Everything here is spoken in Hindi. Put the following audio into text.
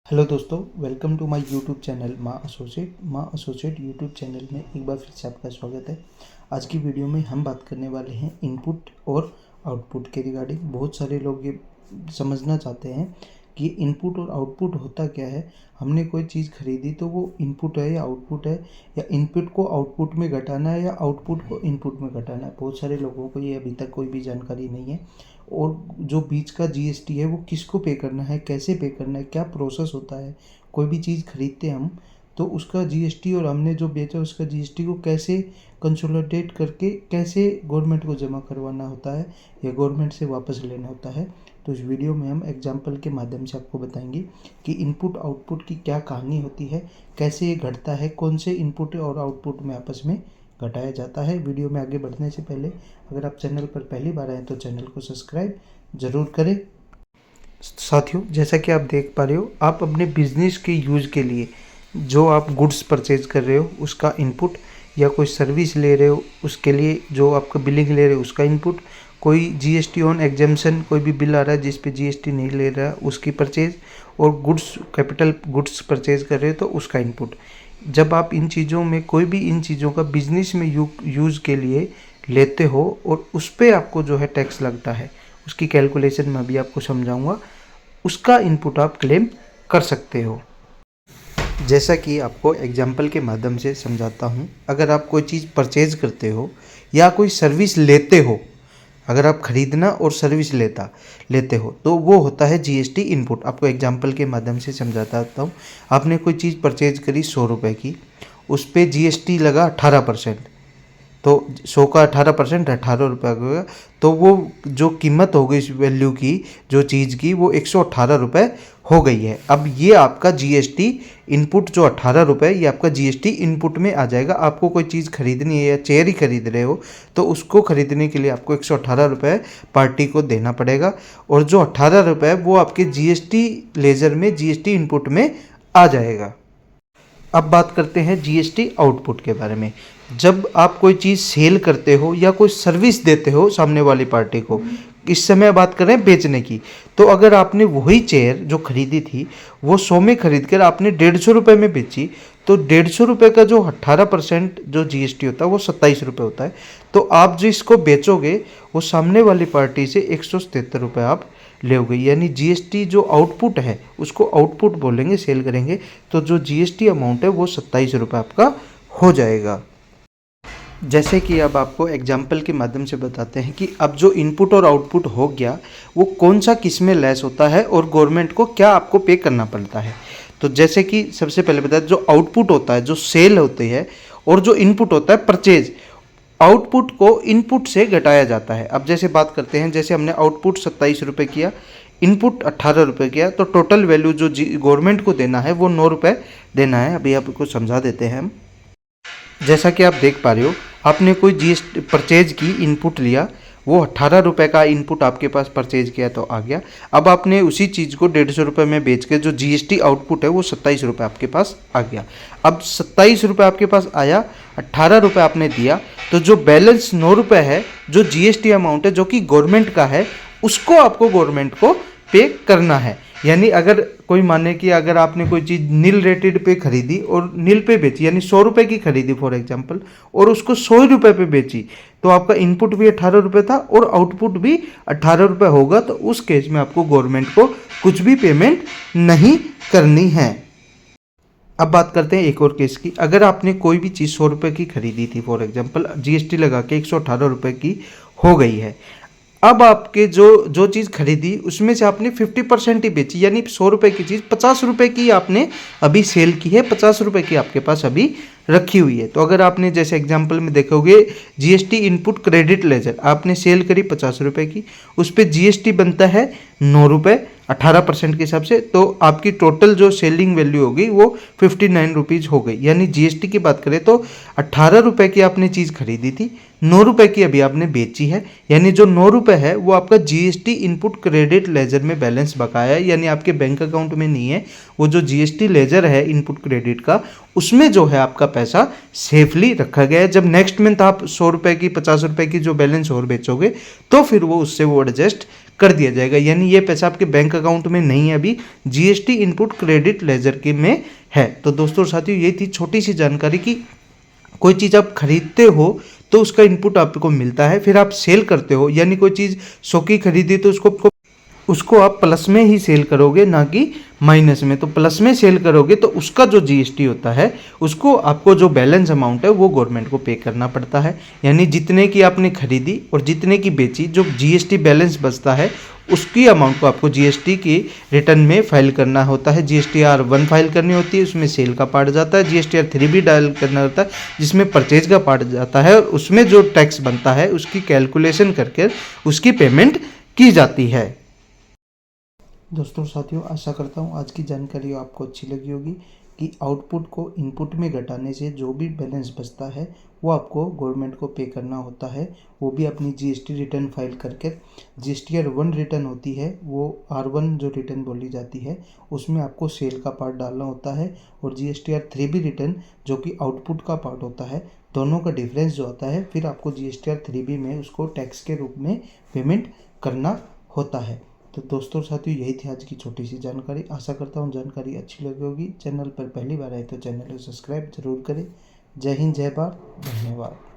हेलो दोस्तों, welcome to my YouTube channel Maa associate YouTube channel में एक बार फिर से आपका स्वागत है। आज की वीडियो में हम बात करने वाले हैं इनपुट और आउटपुट के रिगार्डिंग। बहुत सारे लोग ये समझना चाहते हैं कि इनपुट और आउटपुट होता क्या है। हमने कोई चीज़ खरीदी तो वो इनपुट है या आउटपुट है, या इनपुट को आउटपुट में घटाना है या आउटपुट को इनपुट में घटाना है। बहुत सारे लोगों को ये अभी तक कोई भी जानकारी नहीं है। और जो बीच का जीएसटी है वो किसको पे करना है, कैसे पे करना है, क्या प्रोसेस होता है। कोई भी चीज़ खरीदते हैं हम तो उसका जीएसटी, और हमने जो बेचा उसका जीएसटी को कैसे कंसोलिडेट करके कैसे गवर्नमेंट को जमा करवाना होता है या गवर्नमेंट से वापस लेना होता है। तो इस वीडियो में हम एग्जाम्पल के माध्यम से आपको बताएंगे कि इनपुट आउटपुट की क्या कहानी होती है, कैसे ये घटता है, कौन से इनपुट और आउटपुट में आपस में घटाया जाता है। वीडियो में आगे बढ़ने से पहले अगर आप चैनल पर पहली बार आए तो चैनल को सब्सक्राइब ज़रूर करें। साथियों, जैसा कि आप देख पा रहे हो, आप अपने बिजनेस के यूज़ के लिए जो आप गुड्स परचेज कर रहे हो उसका इनपुट, या कोई सर्विस ले रहे हो उसके लिए जो आपका बिलिंग ले रहे हो उसका इनपुट, कोई जीएसटी ऑन एग्जाम्पशन कोई भी बिल आ रहा है जिस पे जीएसटी नहीं ले रहा उसकी परचेज, और गुड्स कैपिटल गुड्स परचेज कर रहे हो तो उसका इनपुट। जब आप इन चीज़ों में कोई भी इन चीज़ों का बिजनेस में यूज़ के लिए लेते हो और उस पर आपको जो है टैक्स लगता है, उसकी कैलकुलेशन मैं अभी आपको समझाऊंगा, उसका इनपुट आप क्लेम कर सकते हो। जैसा कि आपको एग्जाम्पल के माध्यम से समझाता हूँ, अगर आप कोई चीज़ परचेज करते हो या कोई सर्विस लेते हो, अगर आप खरीदना और सर्विस लेते हो तो वो होता है जीएसटी इनपुट। आपको एग्जाम्पल के माध्यम से समझाता हूँ। आपने कोई चीज़ परचेज करी 100 रुपये की, उस पर जीएसटी लगा 18%, तो 100 का 18% 18 रुपये का होगा, तो वो जो कीमत हो गई इस वैल्यू की जो चीज़ की वो 118 रुपये हो गई है। अब ये आपका जीएसटी इनपुट जो 18 रुपये, ये आपका जीएसटी इनपुट में आ जाएगा। आपको कोई चीज़ खरीदनी है या चेयर ही खरीद रहे हो तो उसको खरीदने के लिए आपको 118 रुपये पार्टी को देना पड़ेगा, और जो 18 रुपये वो आपके जीएसटी लेजर में जीएसटी इनपुट में आ जाएगा। अब बात करते हैं जीएसटी आउटपुट के बारे में। जब आप कोई चीज़ सेल करते हो या कोई सर्विस देते हो सामने वाली पार्टी को, इस समय बात कर रहे हैं बेचने की, तो अगर आपने वही चेयर जो खरीदी थी वो 100 में खरीद कर आपने 150 रुपये में बेची, तो 150 रुपये का जो 18% जो जीएसटी होता है वो 27 रुपये होता है। तो आप जो इसको बेचोगे वो सामने वाली पार्टी से 177 रुपये आप लोगे, यानी जीएसटी जो आउटपुट है उसको आउटपुट बोलेंगे, सेल करेंगे तो जो जीएसटी अमाउंट है वो 27 रुपये आपका हो जाएगा। जैसे कि अब आपको एग्जाम्पल के माध्यम से बताते हैं कि अब जो इनपुट और आउटपुट हो गया वो कौन सा किस में लेस होता है और गवर्नमेंट को क्या आपको पे करना पड़ता है। तो जैसे कि सबसे पहले बताया, जो आउटपुट होता है जो सेल होती है, और जो इनपुट होता है परचेज, आउटपुट को इनपुट से घटाया जाता है। अब जैसे बात करते हैं, जैसे हमने आउटपुट 27 रुपये किया, इनपुट 18 रुपये किया, तो टोटल वैल्यू जो गवर्नमेंट को देना है वो 9 रुपये देना है। अभी आपको समझा देते हैं हम। जैसा कि आप देख पा रहे हो, आपने कोई जीएसटी परचेज की, इनपुट लिया, वो 18 रुपये का इनपुट आपके पास परचेज किया तो आ गया। अब आपने उसी चीज़ को 150 रुपये में बेच के जो जीएसटी आउटपुट है वो 27 रुपये आपके पास आ गया। अब 27 रुपये आपके पास आया, 18 रुपये आपने दिया, तो जो बैलेंस 9 रुपये है जो जीएसटी अमाउंट है जो कि गवर्नमेंट का है, उसको आपको गवर्नमेंट को पे करना है। यानी अगर कोई माने कि अगर आपने कोई चीज़ नील रेटेड पे खरीदी और नील पे बेची, यानी 100 रुपये की खरीदी फॉर एग्जांपल, और उसको 100 रुपये पे बेची, तो आपका इनपुट भी 18 रुपये था और आउटपुट भी 18 रुपये होगा। तो उस केस में आपको गवर्नमेंट को कुछ भी पेमेंट नहीं करनी है। अब बात करते हैं एक और केस की। अगर आपने कोई भी चीज़ 100 रुपये की खरीदी थी फॉर एग्जांपल, जीएसटी लगा के 118 रुपये की हो गई है। अब आपके जो चीज़ खरीदी उसमें से आपने 50% ही बेची, यानी 100 रुपये की चीज़ 50 रुपये की आपने अभी सेल की है, 50 रुपये की आपके पास अभी रखी हुई है। तो अगर आपने जैसे एग्जांपल में देखोगे, जीएसटी इनपुट क्रेडिट लेजर आपने सेल करी 50 रुपये की, उस पर जीएसटी बनता है 9 रुपये 18% के हिसाब से, तो आपकी टोटल जो सेलिंग वैल्यू होगी वो 59 रुपीज़ हो गई। यानी जीएसटी की बात करें तो 18 रुपये की आपने चीज़ खरीदी थी, ₹9 की अभी आपने बेची है, यानी जो ₹9 है वो आपका जीएसटी इनपुट क्रेडिट लेजर में बैलेंस बकाया है, यानी आपके बैंक अकाउंट में नहीं है। वो जो जीएसटी लेजर है इनपुट क्रेडिट का, उसमें जो है आपका पैसा सेफली रखा गया है। जब नेक्स्ट मंथ आप ₹100 की ₹50 की जो बैलेंस और बेचोगे तो फिर वो उससे वो एडजस्ट कर दिया जाएगा, यानी ये पैसा आपके बैंक अकाउंट में नहीं है, अभी जीएसटी इनपुट क्रेडिट लेजर के में है। तो दोस्तों और साथियों, ये थी छोटी सी जानकारी कि कोई चीज़ आप खरीदते हो तो उसका इनपुट आपको मिलता है, फिर आप सेल करते हो, यानी कोई चीज़ 100 की खरीदी तो उसको आप प्लस में ही सेल करोगे, ना कि माइनस में। तो प्लस में सेल करोगे तो उसका जो जीएसटी होता है उसको आपको जो बैलेंस अमाउंट है वो गवर्नमेंट को पे करना पड़ता है, यानी जितने की आपने खरीदी और जितने की बेची, जो जीएसटी बैलेंस बचता है उसकी अमाउंट को आपको जीएसटी की रिटर्न में फाइल करना होता है। GSTR-1 फाइल करनी होती है, उसमें सेल का पार्ट जाता है। GSTR-3 भी डायल करना होता है, जिसमें परचेज का पार्ट जाता है, और उसमें जो टैक्स बनता है उसकी कैलकुलेशन करके उसकी पेमेंट की जाती है। दोस्तों साथियों, आशा करता हूँ आज की जानकारी आपको अच्छी लगी होगी कि आउटपुट को इनपुट में घटाने से जो भी बैलेंस बचता है वो आपको गवर्नमेंट को पे करना होता है, वो भी अपनी जीएसटी रिटर्न फाइल करके। GSTR-1 रिटर्न होती है, वो R1 जो रिटर्न बोली जाती है उसमें आपको सेल का पार्ट डालना होता है, और GSTR-3 भी रिटर्न जो कि आउटपुट का पार्ट होता है, दोनों का डिफरेंस जो होता है फिर आपको GSTR-3 में उसको टैक्स के रूप में पेमेंट करना होता है। तो दोस्तों साथियों, यही थी आज की छोटी सी जानकारी। आशा करता हूँ जानकारी अच्छी लगी होगी। चैनल पर पहली बार आए तो चैनल को सब्सक्राइब जरूर करें। जय हिंद, जय भारत, धन्यवाद।